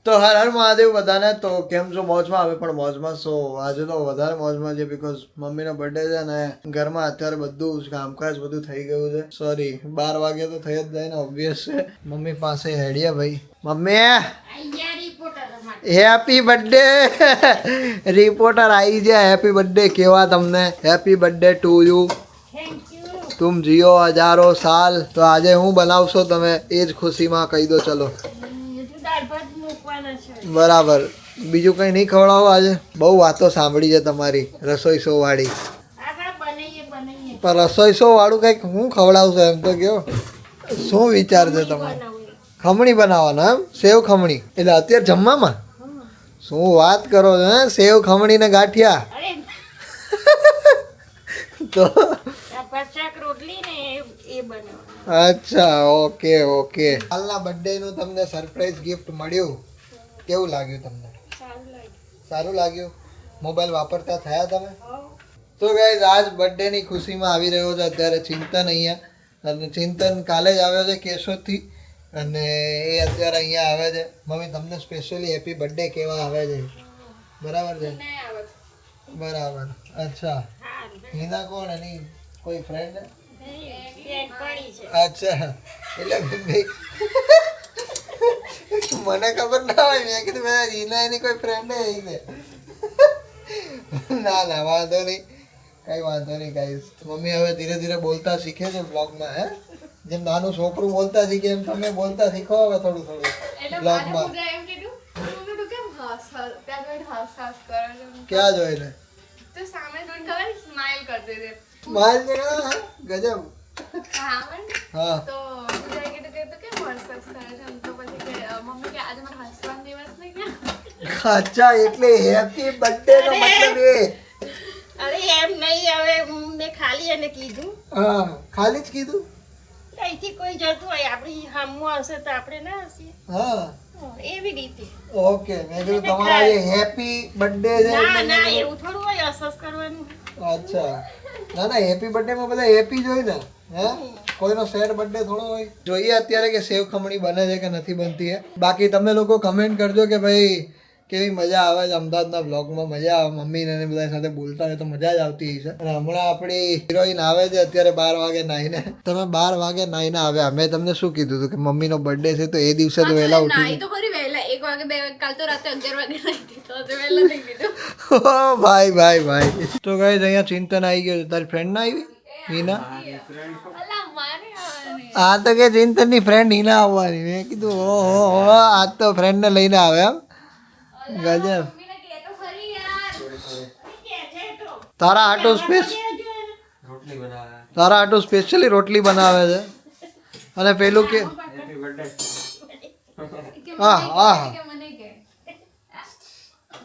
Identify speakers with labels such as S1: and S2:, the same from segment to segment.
S1: તો હર હર મહાદેવ બધાને. તો કેમ છો? મોજમાં? આવે પણ મોજમાં સો આજે તો વધારે મોજમાં છે બીકોઝ મમ્મીનો બર્થડે છે ને ઘરમાં અત્યારે બધું કામકાજ બધું થઈ ગયું છે. સોરી 12 વાગે તો થઈ જ જાય ને, ઓબ્વિયસ છે. મમ્મી પાસે હેડિયા ભાઈ. Mummy happy birthday. રિપોર્ટર આવી ગયા. હેપી બર્થડે કેવા તમને. Happy birthday to you. तुम जियो हजारों साल. तो આજે હું બનાવશો તમે એ જ ખુશીમાં કહી દો. ચલો બરાબર. બીજું કઈ નહીં ખવડાવો આજે? બહુ વાતો સાંભળી છે તમારી રસોઈ શો વાળી. પણ રસોઈ શો વાળું કંઈક હું ખવડાવશો એમ તો કહો. શું વિચાર છે તમારે? ખમણી બનાવવાના એમ? સેવ ખમણી એટલે અત્યારે જમવામાં? શું વાત કરો છો હે? સેવ ખમણી ને ગાંઠિયા તો અચ્છા ઓકે ઓકે. હાલના બર્થડે નું તમને સરપ્રાઈઝ ગિફ્ટ મળ્યું, કેવું લાગ્યું તમને? સારું લાગ્યું. મોબાઈલ વાપરતા થયા તમે? તો ગાઈઝ આજ બર્થડે ની ખુશીમાં આવી રહ્યો છે અત્યારે ચિંતન અહીંયા. અને ચિંતન કાલે જ આવ્યો છે કેશોદથી અને એ અત્યારે અહીંયા આવે છે. મમ્મી તમને સ્પેશિયલી હેપી બર્થડે કેવા આવે છે? બરાબર છે? બરાબર. અચ્છા હિના કોણ? એની કોઈ ફ્રેન્ડ? અચ્છા એટલે મને ખબર ના હોય. મેં કીધું મેં હિના એની કોઈ ફ્રેન્ડ છે. ના ના વાંધો નહીં, કઈ વાંધો નહીં ગાઈસ. મમ્મી હવે ધીરે ધીરે બોલતા શીખે છે બ્લોગમાં. હે જેમ નાનું છોકરું બોલતા શીખે એમ તમે બોલતા શીખો હવે થોડું થોડું બ્લોગમાં. ક્યાં જોઈને? સ્માઈલ ગજબ. હા અચ્છા એટલે હેપી બર્થડે નો મતલબ એ?
S2: અરે એમ નહીં, હવે મેં ખાલી એને કીધું.
S1: હા ખાલી જ કીધું?
S2: અહીંથી કોઈ જતું હોય આપણી હામું હશે તો આપણે ના હસીએ.
S1: હા
S2: એવી રીતે.
S1: ઓકે મેં કીધું તમારા જે હેપી બર્થડે છે.
S2: ના ના એવું થોડું હોય અસસ કરવાનું.
S1: અચ્છા ના ના હેપી બર્થડે માં બધા હેપી જ હોય ને. હે કોઈનો સેડ બર્થડે થોડો હોય. જોઈએ અત્યારે કે સેવ ખમણી બને છે કે નથી બનતી હે. બાકી તમે લોકો કમેન્ટ કરજો કે ભાઈ કેવી મજા આવે છે અમદાવાદના બ્લોગમાં. મજા આવે મમ્મી ને બધા સાથે બોલતા હોય તો મજા જ આવતી હશે. અને હમણાં આપણી હિરોઈન આવે છે અત્યારે 12 વાગે નાહીને. તમે 12 વાગે નાહીને આવ્યા. મેં તમને શું કીધું હતું કે મમ્મીનો બર્થડે છે તો એ દિવસે તો વહેલા ઉઠી.
S3: તો ખરી વહેલા 1 વાગે 2 વાગે કાલ તો રાતે 11 વાગે નાહી તો વહેલા થઈ ગયું.
S1: ભાઈ ભાઈ ભાઈ. તો ગાઈસ અહીંયા ચિંતન આવી ગયો. તારી ફ્રેન્ડ ના આવી હિના? આ તો કે ચિંતન ની ફ્રેન્ડ હિના આવવાની. મેં કીધું ઓહો આજ તો ફ્રેન્ડ ને લઈને આવે એમ. ગજબ. તારા હાટુ સ્પેશિયલી રોટલી બનાવે છે. અને પેલું કે હા હા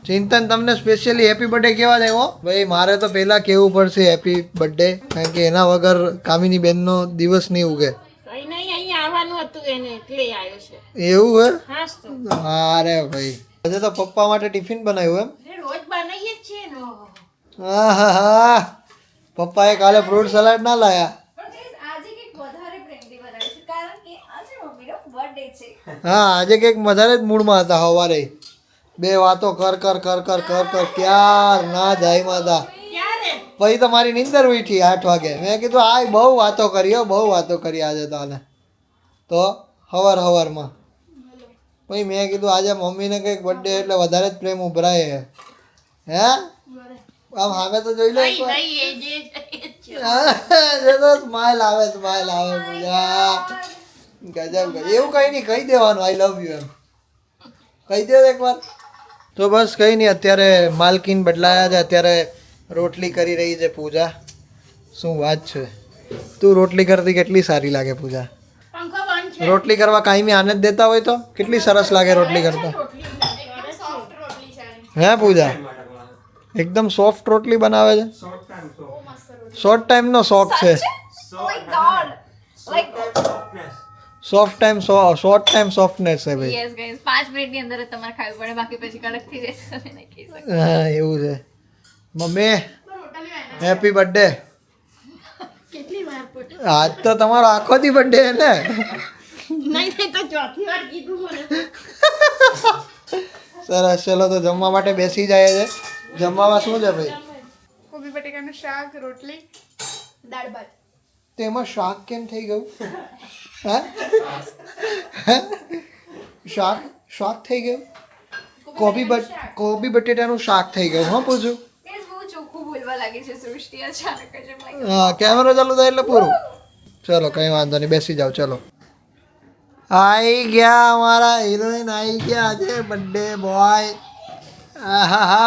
S1: ચિંતન તમને સ્પેશિયલી હેપી બર્થડે કેવા જાય? ભાઈ મારે તો પહેલા કેવું પડશે હેપી બર્થડે, કારણ કે એના વગર કામિની બેનનો દિવસ નહીં ઉગે.
S2: અહીં આવવાનું હતું એને એટલે આવ્યો છે.
S1: એવું હે?
S2: હાસ તો.
S1: અરે ભાઈ આજે તો પપ્પા માટે ટિફિન બનાવ્યું એમ?
S2: રોજ બનાવીએ જ છીએ ને.
S1: હા હા હા. પપ્પાએ કાલે ફ્રૂટ સલાડ ના લાયા. હા આજે કંઈક વધારે જ મૂડમાં હતા. સવારે બે વાતો કર કર કર કર કર કર ક્યાર ના જાય માતા. પછી તો મારી નીંદર ઉઠી 8 વાગે. મેં કીધું આ બહુ વાતો કરી બહુ વાતો કરી આજે તો. આને તો હવારમાં પછી મેં કીધું આજે મમ્મીને કંઈક બર્થડે એટલે વધારે જ પ્રેમ ઉભરાય હે. હે આમ સામે તો જોઈ લો સ્માઈલ આવે પૂજા. ગજબ. એવું કઈ નહીં કહી દેવાનું આઈ લવ યુ એમ કહી દે એકવાર. તો બસ કંઈ નહીં અત્યારે માલકીન બદલાયા છે. અત્યારે રોટલી કરી રહી છે પૂજા. શું વાત છે. તું રોટલી કરતી કેટલી સારી લાગે પૂજા. રોટલી કરવા કાયમી આને જ દેતા હોય તો કેટલી સરસ લાગે રોટલી કરતા. હે પૂજા એકદમ સોફ્ટ રોટલી બનાવે છે. શોર્ટ ટાઈમનો શોખ છે. શોર્ટ ટાઈમ સોફ્ટનેસ છે ભાઈ.
S3: યસ ગાઈસ 5 મિનિટની અંદર જ તમારે ખાવી પડે, બાકી પછી કડક થઈ જશે. તમે નહીં ખાઈ શકો.
S1: હા એવું છે. Mummy happy birthday.
S2: કેટલી વાર પૂછ.
S1: આજ તો તમારો આખો દી બર્થડે હે ને?
S2: નહીં તો ચોથી વાર કીધું મને.
S1: સરસ, ચલો તો જમવા માટે બેસી જાય છે. જમવામાં શું છે ભાઈ?
S3: કોબી બટેકાનું શાક, રોટલી, દાળ ભાત.
S1: તેમાં શાક કેમ થઈ ગયું? હે? શાક શાક થઈ ગયું? કોબી બટેટાનું શાક થઈ ગયું. હા પૂછું.
S3: એ બહુ ચોખ્ખું બોલવા લાગી છે સૃષ્ટિ અચાનક જ એમ લાગ્યું.
S1: હા, કેમેરો ચાલુ થાય એટલે પૂરું. ચલો કઈ વાંધો નહીં, બેસી જાઓ. ચલો आई गया हमारा हीरोइन, आई गया આજે बर्थडे बॉय. आहा,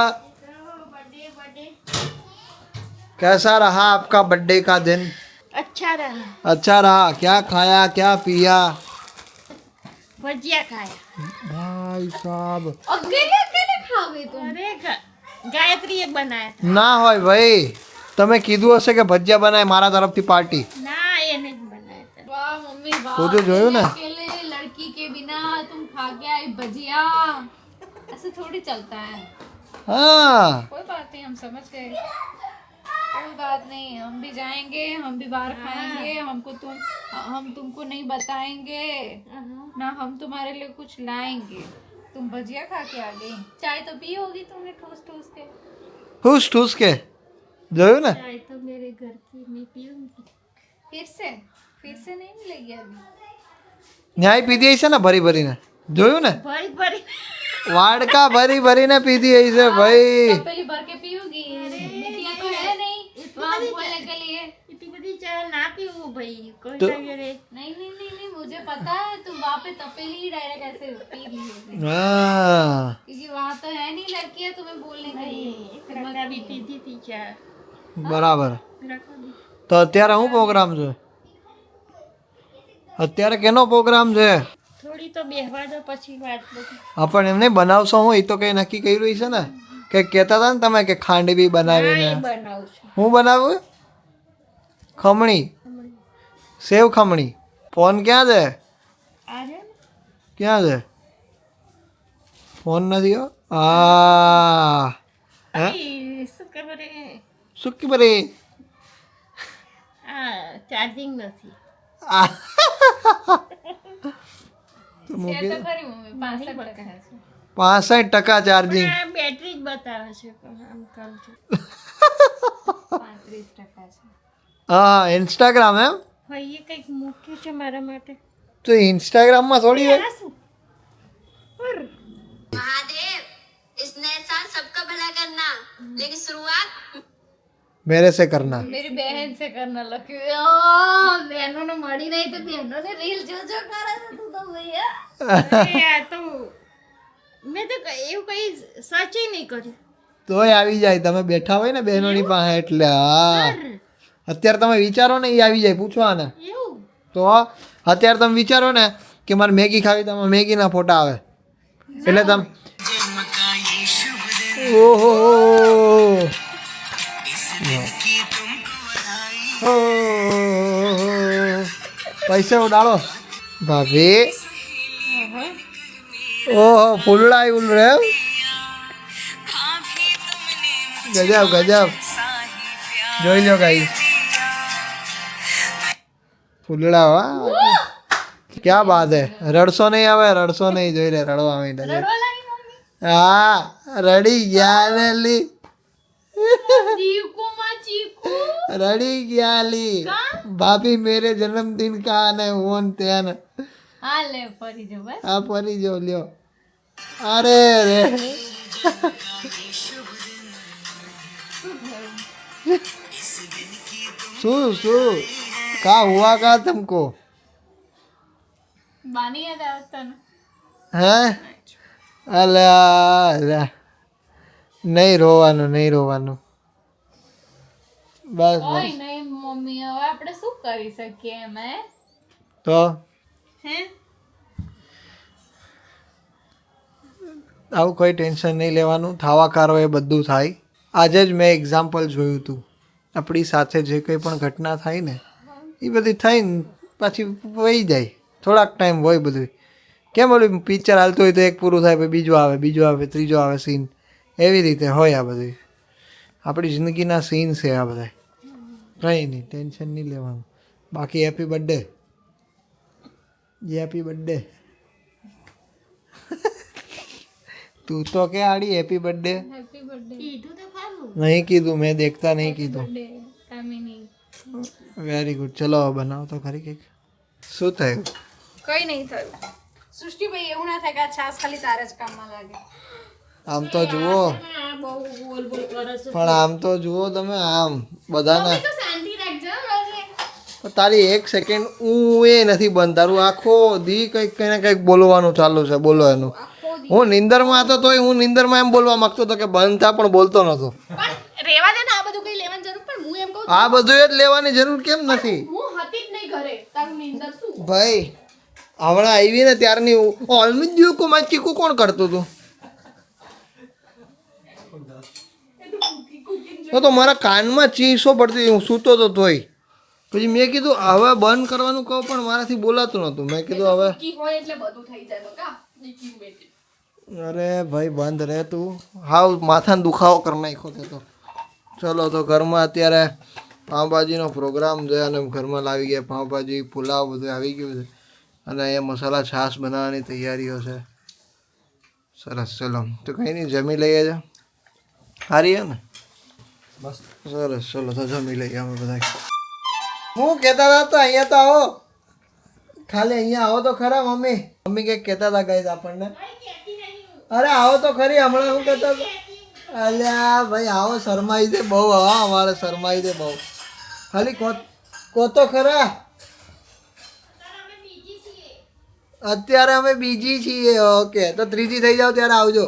S1: कैसा रहा आपका बर्थडे का दिन?
S2: अच्छा रहा.
S1: अच्छा रहा. क्या खाया, क्या पिया?
S2: भजिया खाया.
S1: भाई साहब,
S3: અકેલે અકેલે ખાવે તું.
S2: अरे गायत्री ये बनाया था.
S1: ના હોય ભાઈ, તમે કીધું હશે કે ભજીયા બનાય મારા તરફથી પાર્ટી.
S2: ना ये नहीं बनाया था.
S3: વાહ મમ્મી વાહ.
S1: તું તો જોયું ને?
S3: अकेले लड़की के बिना तुम खा के आई भजिया. ऐसे थोड़ी चलता है.
S1: હા,
S3: कोई बात नहीं, हम समझ गए. कोई बात नहीं, हम भी जाएंगे, हम भी बाहर खाएंगे. हम तुमको नहीं बताएंगे ना, हम तुम्हारे लिए कुछ लाएंगे. तुम भजिया खा के आ गई. चाय तो पी होगी तुमने ठूस ठूस के.
S1: ઠૂસ ઠૂસ કે જોયું ને?
S2: चाय तो मेरे घर की मैं पीऊंगी.
S3: फिर से नहीं मिलेगी अभी.
S1: ન્યાય પીધી હશે ને ભરી ભરીને, જોયું ને?
S2: भरी भरी
S1: વાડકા ભરી ભરીને પીધી હશે ભાઈ.
S3: पहली भर के पियोगी. बिटिया तो है नहीं वहाँ बोलने के लिए.
S2: इतनी बड़ी चाय ना पीऊँ भाई. कोई
S1: तो-
S2: तो रे.
S3: नहीं मुझे पता है तुम वहाँ पे तपेली ही डायरेक्ट ऐसे पी ली होगी.
S1: હા,
S3: क्योंकि वहाँ तो है नहीं लड़कियाँ तुम्हें बोलने के लिए.
S2: रखा भी पीती थी चाय.
S1: બરાબર.
S2: रखा भी.
S1: તો અત્યારે શું પ્રોગ્રામ છે? અત્યારે કેનો પ્રોગ્રામ છે?
S2: થોડી તો બેહવા દો પછી વાત બધી.
S1: હા, પણ એમને બનાવશો હું, એ તો કઈ નક્કી કર્યું છે ને? કે કહેતા હતા ને તમે કે ખાંડવી બનાવીને.
S2: બનાવું છું.
S1: હું બનાવું? ખમણી, સેવ ખમણી. ફોન ક્યાં છે?
S2: આ છે ને?
S1: ક્યાં છે? ફોન નથી હો. હા, હે?
S2: ઈ શું ખબર હે?
S1: શું કે બરી?
S2: આ ચાર્જિંગ નથી.
S1: આ તો
S3: છે
S1: મૂકી
S3: તો
S1: દો.
S3: ખરી મમ્મી 65% છે.
S1: 65% ચાર્જિંગ.
S2: આ બેટરી જ બતાવે છે પણ આમ કરું છું.
S3: 35% છે.
S1: હા, ઇન્સ્ટાગ્રામ એમ?
S2: ભાઈ એ કંઈક મૂક્યું છે મારા માટે.
S1: તો ઇન્સ્ટાગ્રામમાં થોડી હોય.
S2: આ શું?
S4: महादेव इस नए साल सबका भला करना लेकिन शुरुआत
S1: मेरे से करना.
S3: मेरी बहन से करना लख्યું. બહેનો ને મળી નહીં તો બહેનો ને રીલ જો કરે છે તું તો ભૈયા.
S2: અરે આ તો મેં તો એવું કઈ સર્ચ નહીં કર્યું.
S1: તોય આવી જાય, તમે બેઠા હોય ને બહેનોની પાસે એટલે. હા, અત્યારે તમે વિચારો ને એ આવી જાય. પૂછો આને.
S2: એવું
S1: તો અત્યારે તમે વિચારો ને કે મારે મેગી ખાવી, તો મેગીના ફોટા આવે. એટલે તમે ઓહો, પૈસા ઉડાડો ભાભી. ઓહો, ફૂલડા આવ્યું રે. ગજબ ગજબ. જોઈ લો ગાઈસ, ફૂલડા. વાહ, क्या बात है. રડશો નહીં, હવે રડશો નહીં. જોઈ લે, રડવા માંડ્યા છે.
S3: રડવા લાગી મમ્મી.
S1: હા, રડી ગયા ને લી.
S3: ચીકુ માં ચીકુ.
S1: રડી ગયા લી. ભાભી મેરે જન્મદિન કા ને ઓન તેન.
S3: હા લે ફરી જો બસ.
S1: આ ફરી જો લ્યો. અરે રે, શું કા હુઆ કા तुमको?
S3: બાની યાદ આવતા ને.
S1: હે? અલા, નહીં રોવાનું, નહીં રોવાનું. બસ
S3: ઓય
S1: બસ.
S3: નહીં મમ્મી, હવે આપણે શું કરી શકીએ એમ હે?
S1: તો
S3: હે
S1: આવું કોઈ ટેન્શન નહીં લેવાનું. થાવા કારો એ બધું થાય. આજે જ મેં એક્ઝામ્પલ જોયું હતું. આપણી સાથે જે કંઈ પણ ઘટના થાય ને એ બધી થઈને પાછી વહી જાય. થોડાક ટાઈમ હોય બધું. કેમ ઓલું પિક્ચર હાલતું હોય તો એક પૂરું થાય, પછી બીજું આવે, ત્રીજો આવે સીન. એવી રીતે હોય આ બધું. આપણી જિંદગીના સીન છે આ બધા. કંઈ નહીં, ટેન્શન નહીં લેવાનું. બાકી હેપી બર્થડે. Happy birthday. તું તો કે આડી હેપી બર્થડે
S3: हैप्पी बर्थडे
S2: કીધું તો ખરું
S1: નહીં કીધું મેં દેખતા નહીં કીધું
S3: बर्थडे कामिनी
S1: વેરી ગુડ ચલો હવે બનાવો તો ખરી કંઈક શું થયું
S3: કઈ નહીં થયું સૃષ્ટિભાઈ એવું ના થાય કે આ છાસ ખાલી તારે જ કામમાં લાગે
S1: આમ તો જુઓ
S2: આ બહુ બોલ બોલ કરે છે
S1: પણ આમ તો જુઓ તમે આમ બધાના
S2: તો શાંતિ રાખજો મારે
S1: તારી એક સેકન્ડ હું એ નથી બંધ તારું આખો દી કંઈક કંઈ ને કંઈક બોલવાનું ચાલુ છે બોલો એનું હું નિંદરમાં હતો તોય હું નિંદરમાં એમ બોલવા માંગતો હતો કે બંધ થા પણ બોલતો નહોતો
S2: પણ રેવા દે ને આ બધું કઈ લેવાની જરૂર પણ હું એમ કહું
S1: આ બધું જ લેવાની જરૂર કેમ નથી
S2: હું હતી જ નહીં ઘરે તારું નીંદર શું
S1: ભાઈ હમણાં આવી ને ત્યારની ઓલમી જ કો માં ચીકુ કોણ કરતું હતું તો મારા કાનમાં ચીસો પડતી હું સૂતો તો તોય પછી મેં કીધું હવે બંધ કરવાનું કહું પણ મારાથી બોલાતું નહોતું મેં કીધું હવે
S2: કી હોય એટલે બધું થઈ જાય બકા નીકી બેટી
S1: અરે ભાઈ બંધ રહે તું હાવ માથાને દુખાવો કરી નાખ્યો તે તો ચલો તો ઘરમાં અત્યારે પાઉંભાજીનો પ્રોગ્રામ છે અને ઘરમાં લાવી ગયા પાઉંભાજી પુલાવ બધું આવી ગયું છે અને અહીંયા મસાલા છાશ બનાવવાની તૈયારીઓ છે સરસ ચલો તો કંઈ નહીં જમી લઈએ છે સારી છે ને બસ સરસ ચલો તો જમી લઈએ અમે બધા હું કહેતા હતા તો અહીંયા તો આવો ખાલી અહીંયા આવો તો ખરા મમ્મી મમ્મી કંઈક કહેતા હતા ગઈ આપણને અરે આવો તો ખરી હમણાં હું કહેતો હતો અલ્યા ભાઈ આવો શરમાઈ દે બહુ હા અમારે શરમાઈ દે બહુ ખાલી કહો તો ખરા અત્યારે અમે બીજી છીએ ઓકે તો ત્રીજી થઈ જાવ ત્યારે આવજો